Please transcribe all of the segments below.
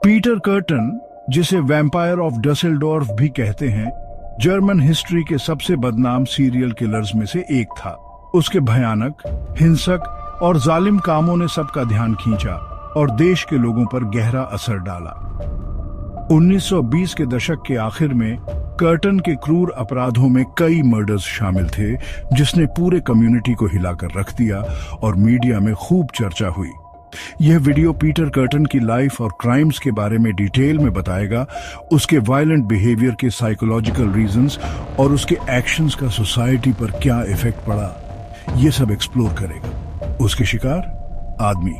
Peter curtain, जिसे vampire of डसेल्डोर्फ भी कहते हैं, जर्मन हिस्ट्री के सबसे बदनाम सीरियल किलर्स में से एक था। उसके भयानक, हिंसक और जालिम कामों ने सबका ध्यान खींचा और देश के लोगों पर गहरा असर डाला। 1920 के दशक के आखिर में कर्टन के क्रूर अपराधों में कई मर्डर्स शामिल थे, जिसने पूरे कम्युनिटी को हिलाकर रख दिया और मीडिया में खूब चर्चा हुई। यह वीडियो पीटर कर्टन की लाइफ और क्राइम्स के बारे में डिटेल में बताएगा, उसके वायलेंट बिहेवियर के साइकोलॉजिकल रीजंस और उसके एक्शंस का सोसाइटी पर क्या इफेक्ट पड़ा, यह सब एक्सप्लोर करेगा। उसके शिकार आदमी,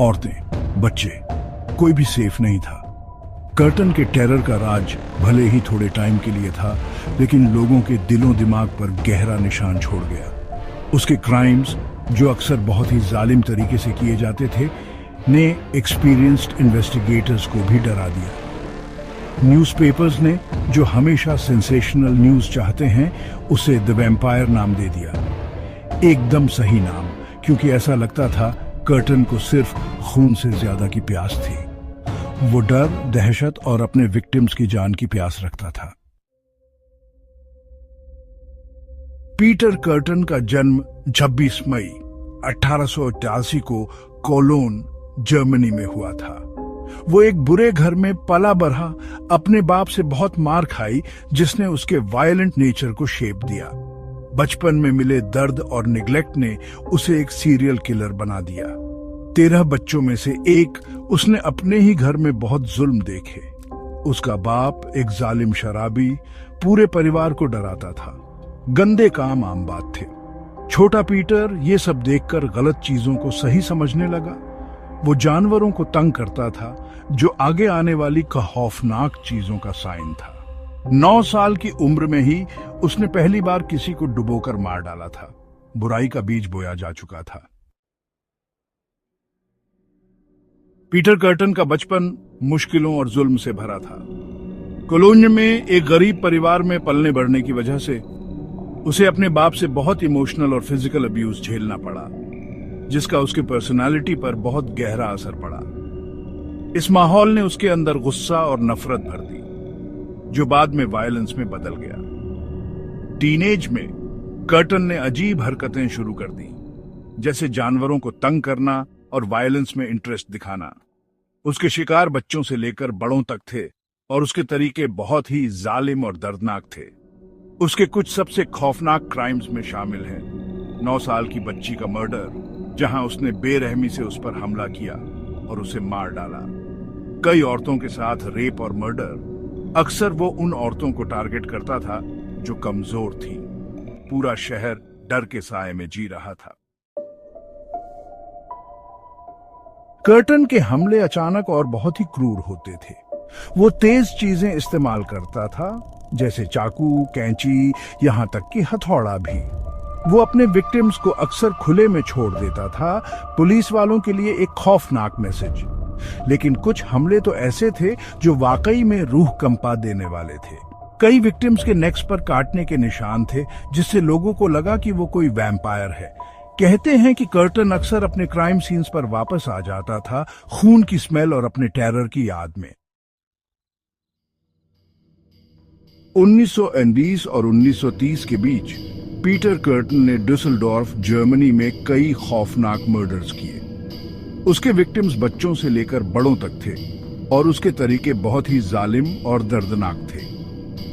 औरतें, बच्चे, कोई भी सेफ नहीं था। कर्टन के टेरर का राज भले ही थोड़े टाइम के लिए था, लेकिन लोगों के दिलों दिमाग पर गहरा निशान छोड़ गया। उसके क्राइम्स, जो अक्सर बहुत ही जालिम तरीके से किए जाते थे, ने एक्सपीरियंस्ड इन्वेस्टिगेटर्स को भी डरा दिया। न्यूज़पेपर्स ने, जो हमेशा सेंसेशनल न्यूज चाहते हैं, उसे द वैम्पायर नाम दे दिया। एकदम सही नाम, क्योंकि ऐसा लगता था कर्टन को सिर्फ खून से ज्यादा की प्यास थी। वो डर, दहशत और अपने विक्टिम्स की जान की प्यास रखता था। पीटर कर्टन का जन्म 26 मई 1888 को कोलोन, जर्मनी में हुआ था। वो एक बुरे घर में पला बढ़ा, अपने बाप से बहुत मार खाई, जिसने उसके वायलेंट नेचर को शेप दिया। बचपन में मिले दर्द और निग्लेक्ट ने उसे एक सीरियल किलर बना दिया। 13 बच्चों में से एक उसने अपने ही घर में बहुत जुल्म देखे। उसका बाप एक जालिम शराबी पूरे परिवार को डराता था। गंदे काम आम बात थे। छोटा पीटर ये सब देखकर गलत चीजों को सही समझने लगा। वो जानवरों को तंग करता था, जो आगे आने वाली खौफनाक चीजों का साइन था। 9 साल की उम्र में ही उसने पहली बार किसी को डुबोकर मार डाला था। बुराई का बीज बोया जा चुका था। पीटर कर्टन का बचपन मुश्किलों और जुल्म से भरा था। कोलोन में एक गरीब परिवार में पलने बढ़ने की वजह से उसे अपने बाप से बहुत इमोशनल और फिजिकल अब्यूज झेलना पड़ा, जिसका उसके पर्सनालिटी पर बहुत गहरा असर पड़ा। इस माहौल ने उसके अंदर गुस्सा और नफरत भर दी, जो बाद में वायलेंस में बदल गया। टीनेज में कर्टन ने अजीब हरकतें शुरू कर दी, जैसे जानवरों को तंग करना और वायलेंस में इंटरेस्ट दिखाना। उसके शिकार बच्चों से लेकर बड़ों तक थे और उसके तरीके बहुत ही जालिम और दर्दनाक थे। उसके कुछ सबसे खौफनाक क्राइम्स में शामिल हैं 9 साल की बच्ची का मर्डर, जहां उसने बेरहमी से उस पर हमला किया और उसे मार डाला। कई औरतों के साथ रेप और मर्डर। अक्सर वो उन औरतों को टारगेट करता था जो कमजोर थी। पूरा शहर डर के साए में जी रहा था। कर्टन के हमले अचानक और बहुत ही क्रूर होते थे। वो तेज चीजें इस्तेमाल करता था, जैसे चाकू, कैंची, यहां तक कि हथौड़ा भी। वो अपने विक्टिम्स को अक्सर खुले में छोड़ देता था, पुलिस वालों के लिए एक खौफनाक मैसेज। लेकिन कुछ हमले तो ऐसे थे जो वाकई में रूह कंपा देने वाले थे। कई विक्टिम्स के नेक्स पर काटने के निशान थे, जिससे लोगों को लगा कि वो कोई वैम्पायर है। कहते हैं कि कर्टन अक्सर अपने क्राइम सीन्स पर वापस आ जाता था, खून की स्मेल और अपने टेरर की याद में। 1920 और 1930 के बीच पीटर कर्टन ने डुसेल्डोर्फ, जर्मनी में कई खौफनाक मर्डर्स किए। उसके विक्टिम्स बच्चों से लेकर बड़ों तक थे और उसके तरीके बहुत ही जालिम और दर्दनाक थे।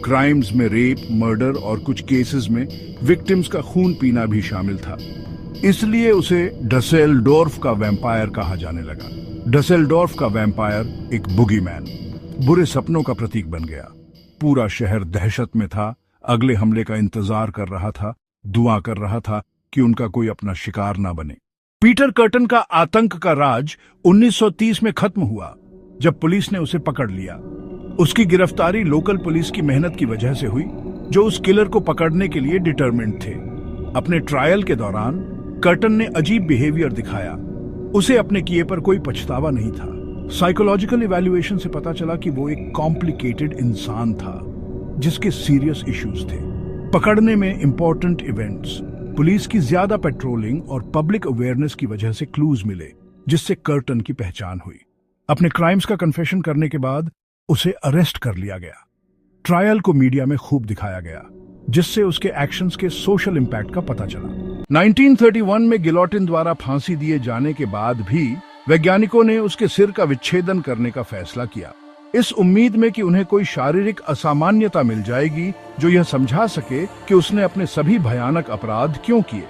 क्राइम्स में रेप, मर्डर और कुछ केसेस में विक्टिम्स का खून पीना भी शामिल था। इसलिए उसे डसेल्डोर्फ का वैम्पायर कहा जाने लगा। डसेल्डोर्फ का वैम्पायर एक बुगीमैन, बुरे सपनों का प्रतीक बन गया। पूरा शहर दहशत में था, अगले हमले का इंतजार कर रहा था, दुआ कर रहा था कि उनका कोई अपना शिकार ना बने। पीटर कर्टन का आतंक का राज 1930 में खत्म हुआ, जब पुलिस ने उसे पकड़ लिया। उसकी गिरफ्तारी लोकल पुलिस की मेहनत की वजह से हुई, जो उस किलर को पकड़ने के लिए डिटरमिन्ड थे। अपने ट्रायल के दौरान कर्टन ने अजीब बिहेवियर दिखाया। उसे अपने किए पर कोई पछतावा नहीं था। साइकोलॉजिकल इवैल्यूएशन से पता चला कि वो एक कॉम्प्लिकेटेड इंसान था, जिसके सीरियस इश्यूज थे। पकड़ने में इंपॉर्टेंट इवेंट्स, पुलिस की ज्यादा पेट्रोलिंग और पब्लिक अवेयरनेस की वजह से क्लूज मिले, जिससे कर्टन की पहचान हुई। अपने क्राइम्स का कन्फेशन करने के बाद उसे अरेस्ट कर लिया गया। ट्रायल को मीडिया में खूब दिखाया गया, जिससे उसके एक्शंस के सोशल इंपैक्ट का पता चला। 1931 में गिलोटिन द्वारा फांसी दिए जाने के बाद भी वैज्ञानिकों ने उसके सिर का विच्छेदन करने का फैसला किया, इस उम्मीद में कि उन्हें कोई शारीरिक असामान्यता मिल जाएगी जो यह समझा सके कि उसने अपने सभी भयानक अपराध क्यों किए।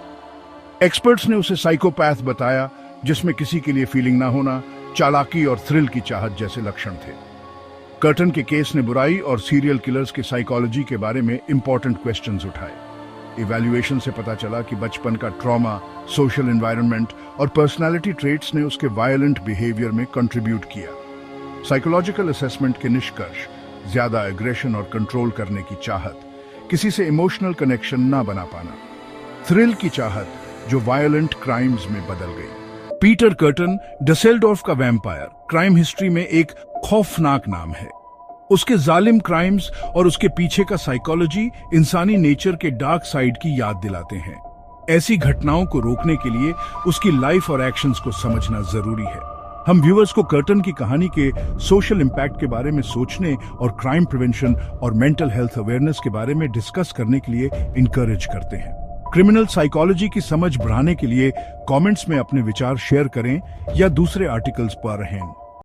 एक्सपर्ट्स ने उसे साइकोपैथ बताया, जिसमें किसी के लिए फीलिंग ना होना, चालाकी और थ्रिल की चाहत जैसे लक्षण थे। कर्टन के केस ने बुराई और सीरियल किलर्स की साइकोलॉजी के बारे में इंपॉर्टेंट क्वेश्चंस उठाए। इवैल्यूएशन से पता चला कि बचपन का ट्रॉमा, सोशल एनवायरनमेंट और पर्सनालिटी ट्रेट्स ने उसके वायलेंट बिहेवियर में कंट्रीब्यूट किया। साइकोलॉजिकल असेसमेंट के निष्कर्ष: ज्यादा एग्रेशन और कंट्रोल करने की चाहत, किसी से इमोशनल कनेक्शन ना बना पाना, थ्रिल की चाहत जो वायलेंट क्राइम्स में बदल गई। पीटर कर्टन डसेल्डोर्फ का वैम्पायर क्राइम हिस्ट्री में एक खौफनाक नाम है। उसके जालिम क्राइम्स और उसके पीछे का साइकोलॉजी इंसानी नेचर के डार्क साइड की याद दिलाते हैं। ऐसी घटनाओं को रोकने के लिए उसकी लाइफ और एक्शंस को समझना जरूरी है। हम व्यूअर्स को कर्टन की कहानी के सोशल इंपैक्ट के बारे में सोचने और क्राइम प्रिवेंशन और मेंटल हेल्थ अवेयरनेस के बारे में डिस्कस करने के लिए इनकरेज करते हैं। क्रिमिनल साइकोलॉजी की समझ बढ़ाने के लिए कमेंट्स में अपने विचार शेयर करें या दूसरे आर्टिकल्स पढ़ रहें।